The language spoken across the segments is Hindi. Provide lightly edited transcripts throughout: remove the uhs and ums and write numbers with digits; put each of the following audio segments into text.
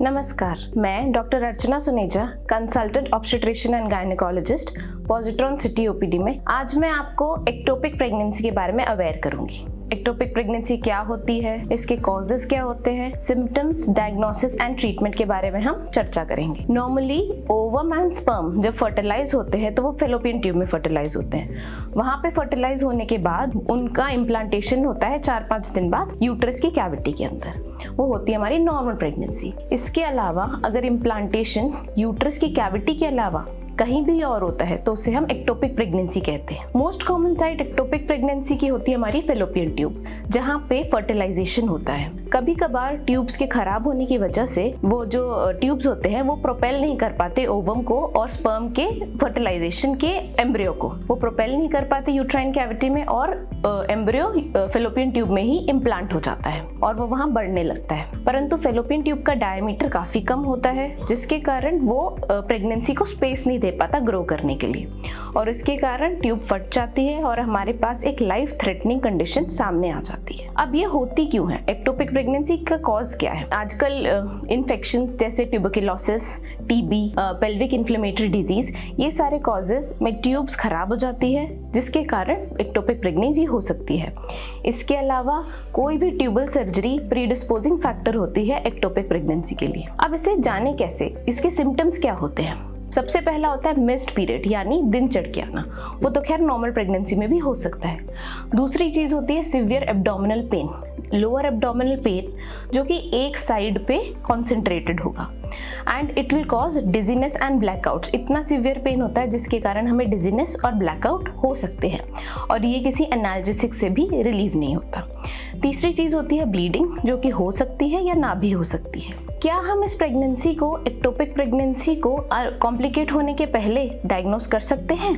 नमस्कार, मैं doctor Archana Suneja, consultant obstetrician and gynaecologist, positron city OPD में। आज मैं आपको एक्टोपिक प्रेगनेंसी के बारे में अवेयर करूंगी। एक्टोपिक प्रेगनेंसी क्या होती है, इसके कॉजेस क्या होते हैं, सिम्टम्स, डायग्नोसिस एंड ट्रीटमेंट के बारे में हम चर्चा करेंगे। नॉर्मली ओवम एंड स्पर्म जब फर्टिलाइज होते हैं तो वो फेलोपियन ट्यूब में फर्टिलाइज होते हैं। वहाँ पे फर्टिलाइज होने के बाद उनका इम्प्लांटेशन होता है 4-5 दिन बाद यूट्रस की कैविटी के अंदर। वो होती है हमारी नॉर्मल प्रेगनेंसी। इसके अलावा अगर इम्प्लांटेशन यूट्रस की कैविटी के अलावा कहीं भी और होता है तो उसे हम एक्टोपिक प्रेगनेंसी कहते हैं। Most common site ectopic pregnancy की होती है हमारी फेलोपियन ट्यूब, जहाँ पे फर्टिलाइजेशन होता है। कभी कभार ट्यूब्स के खराब होने की वजह से वो जो ट्यूब्स होते हैं वो प्रोपेल नहीं कर पाते ओवम को और स्पर्म के फर्टिलाइजेशन के एम्ब्रियो को। वो प्रोपेल नहीं कर पाते यूट्राइन कैविटी में और एम्ब्रियो फेलोपियन ट्यूब में ही इम्प्लांट हो जाता है और वो वहाँ बढ़ने लगता है। परंतु फेलोपियन ट्यूब का डायमीटर काफी कम होता है, जिसके कारण वो प्रेगनेंसी को स्पेस नहीं दे पाता ग्रो करने के लिए और इसके कारण ट्यूब फट जाती है और हमारे पास एक लाइफ थ्रेटनिंग कंडीशन सामने आ जाती है। अब ये होती क्यों है? एक्टोपिक प्रेगनेंसी का कॉज क्या है? आजकल इन्फेक्शंस जैसे tuberculosis, TB, pelvic inflammatory disease, ये सारे कॉजेज में ट्यूब्स खराब हो जाती है, जिसके कारण एक्टोपिक प्रेगनेंसी हो सकती है। इसके अलावा कोई भी ट्यूबल सर्जरी प्रीडिस्पोजिंग फैक्टर होती है एक्टोपिक प्रेगनेंसी के लिए। अब इसे जाने कैसे, इसके सिम्टम्स क्या होते हैं? सबसे पहला होता है मिस्ड पीरियड, यानी दिन चढ़ के आना। वो तो खैर नॉर्मल प्रेगनेंसी में भी हो सकता है। दूसरी चीज होती है severe abdominal pain, lower abdominal pain, जो कि एक साइड पे कॉन्सेंट्रेटेड होगा and it will cause dizziness and blackouts. इतना सिवियर पेन होता है जिसके कारण हमें डिजीनेस और ब्लैकआउट हो सकते हैं और ये किसी एनाल्जेसिक से भी रिलीव नहीं होता। तीसरी चीज होती है ब्लीडिंग, जो कि हो सकती है या ना भी हो सकती है। क्या हम इस प्रेगनेंसी को, एक्टोपिक प्रेगनेंसी को कॉम्प्लिकेट होने के पहले डायग्नोस कर सकते हैं?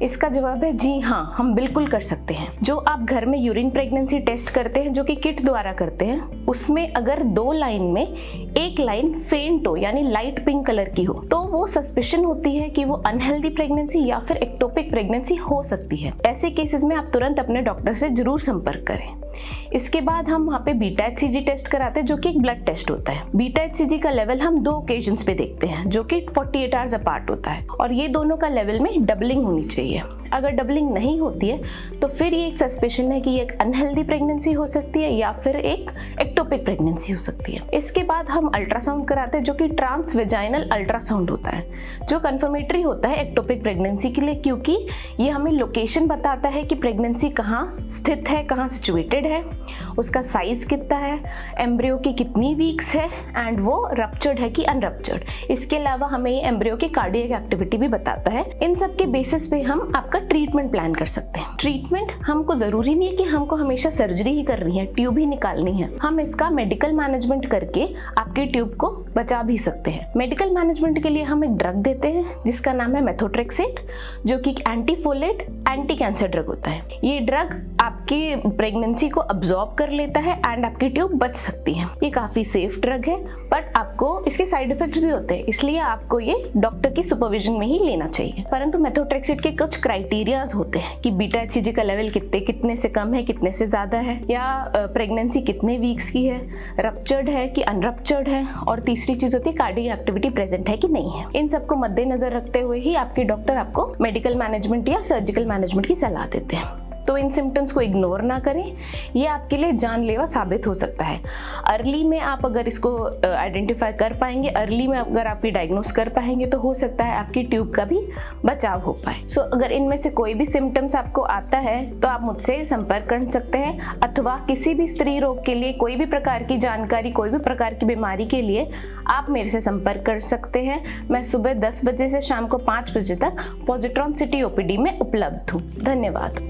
इसका जवाब है जी हाँ, हम बिल्कुल कर सकते हैं। जो आप घर में यूरिन प्रेगनेंसी टेस्ट करते हैं, जो कि किट द्वारा करते हैं, उसमें अगर 2 लाइन में एक लाइन फेंट हो यानी लाइट पिंक कलर की हो तो वो सस्पिशन होती है कि वो अनहेल्दी प्रेगनेंसी या फिर एक्टोपिक प्रेगनेंसी हो सकती है। ऐसे केसेस में आप तुरंत अपने डॉक्टर से जरूर संपर्क करें। इसके बाद हम वहाँ पे बीटा HCG टेस्ट कराते हैं, जो कि एक ब्लड टेस्ट होता है। बीटा HCG का लेवल हम 2 ओकेजन्स पे देखते हैं, जो कि 48 आवर्स अपार्ट होता है और ये दोनों का लेवल में डबलिंग होनी चाहिए। अगर डबलिंग नहीं होती है तो फिर ये एक सस्पेशन है कि ये एक अनहेल्दी प्रेगनेंसी हो सकती है या फिर एक एक्टोपिक प्रेगनेंसी हो सकती है। इसके बाद हम अल्ट्रासाउंड कराते हैं, जो कि ट्रांसवेजाइनल अल्ट्रासाउंड होता है, जो कंफर्मेटरी होता है एक्टोपिक प्रेगनेंसी के लिए, क्योंकि ये हमें लोकेशन बताता है कि प्रेगनेंसी कहाँ स्थित है, कहाँ सिचुएटेड है, उसका साइज कितना है, एम्ब्रियो की कितनी वीक्स है एंड वो रप्चर्ड है कि अनरप्चर्ड। इसके अलावा हमें ये एम्ब्रियो की कार्डियक एक्टिविटी भी बताता है। इन सब के बेसिस पे हम आपका ट्रीटमेंट प्लान कर सकते हैं। ट्रीटमेंट हमको जरूरी नहीं है कि हमको हमेशा सर्जरी ही करनी है, ट्यूब ही निकालनी है। हम इसका मेडिकल मैनेजमेंट करके आपकी ट्यूब को बचा भी सकते हैं। मेडिकल मैनेजमेंट के लिए हम एक ड्रग देते हैं जिसका नाम है मेथोट्रेक्सेट, जो कि एंटीफोलेट एंटी कैंसर ड्रग होता है। ये ड्रग आपकी प्रेगनेंसी को अब्सॉर्ब कर लेता है एंड आपकी ट्यूब बच सकती है। ये काफी सेफ ड्रग है, बट आपको इसके साइड इफेक्ट्स भी होते हैं, इसलिए आपको ये डॉक्टर की सुपरविजन में ही लेना चाहिए। परंतु मेथोट्रेक्सेट के कुछ क्राइटेरियाज होते हैं कि बीटा HCG का लेवल कितने से कम है, कितने से ज्यादा है, या प्रेगनेंसी कितने वीक्स की है, रप्चर्ड है कि अनरप्चर्ड है, और तीसरी चीज होती है कार्डियक एक्टिविटी प्रेजेंट है कि नहीं है। इन सबको मद्देनजर रखते हुए ही आपके डॉक्टर आपको मेडिकल मैनेजमेंट या सर्जिकल मैनेजमेंट की सलाह देते हैं। तो इन सिम्टम्स को इग्नोर ना करें, ये आपके लिए जानलेवा साबित हो सकता है। अर्ली में आप अगर इसको आइडेंटिफाई कर पाएंगे, अर्ली में अगर आप ये डायग्नोस कर पाएंगे, तो हो सकता है आपकी ट्यूब का भी बचाव हो पाए। सो अगर इनमें से कोई भी सिम्टम्स आपको आता है तो आप मुझसे संपर्क कर सकते हैं, अथवा किसी भी स्त्री रोग के लिए कोई भी प्रकार की जानकारी, कोई भी प्रकार की बीमारी के लिए आप मेरे से संपर्क कर सकते हैं। मैं सुबह 10 बजे से शाम को 5 बजे तक पॉजिट्रॉन सिटी OPD में उपलब्ध हूँ। धन्यवाद।